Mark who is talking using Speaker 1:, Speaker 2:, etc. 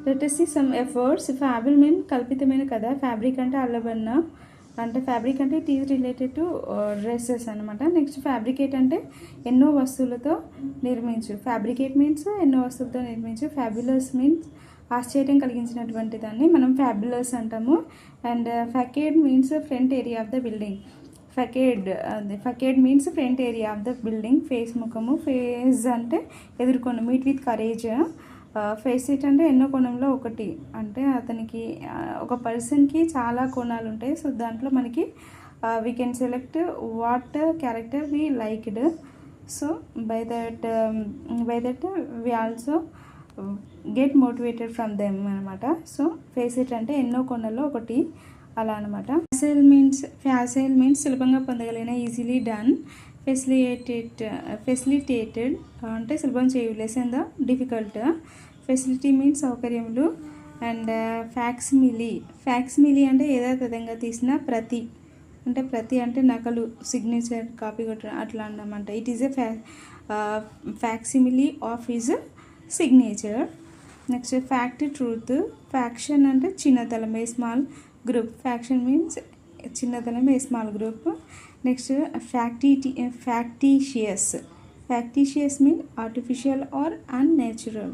Speaker 1: Let us see some efforts. Fable mean కల్పితమైన కదా. Fabric అంటే అల్లబడిన అంటే ఫ్యాబ్రిక్ అంటే it is related to dresses అనమాట. నెక్స్ట్ ఫ్యాబ్రికేట్ అంటే ఎన్నో వస్తువులతో నిర్మించు. ఫ్యాబ్రికేట్ మీన్స్ ఎన్నో వస్తువులతో నిర్మించు. ఫ్యాబ్యులస్ మీన్స్ ఆశ్చర్యం కలిగించినటువంటి దాన్ని మనం ఫ్యాబ్యులస్ అంటాము. And facade means front area of the building. Facade means front area of the building. Face ముఖము. ఫేస్ అంటే ఎదుర్కొను. Meet with courage. Face it అంటే ఎన్నో కోణంలో ఒకటి అంటే అతనికి ఒక పర్సన్కి చాలా కోణాలు ఉంటాయి. సో దాంట్లో మనకి we can select what character we liked. So by that we also get motivated from them అనమాట. సో ఫేస్ ఇట్ అంటే ఎన్నో కోణాల్లో ఒకటి అలా అనమాట. ఫ్యాసైల్ మీన్స్ సులభంగా పొందగలిగిన. Easily done. ఫెసిలిటేటెడ్ అంటే సులభం చేయు. Lessen the difficult. Facility means సౌకర్యములు. అండ్ ఫ్యాక్సిమిలీ అంటే యథాతథంగా తీసిన ప్రతి అంటే నకలు, సిగ్నేచర్, కాపీ కొట్టడం అట్లా అన్నమాట. It is a facsimile of his signature. Next fact, truth. Faction అంటే చిన్నతనం, a small group. Faction means చిన్నతనం, a small group. Next factitious mean artificial or unnatural.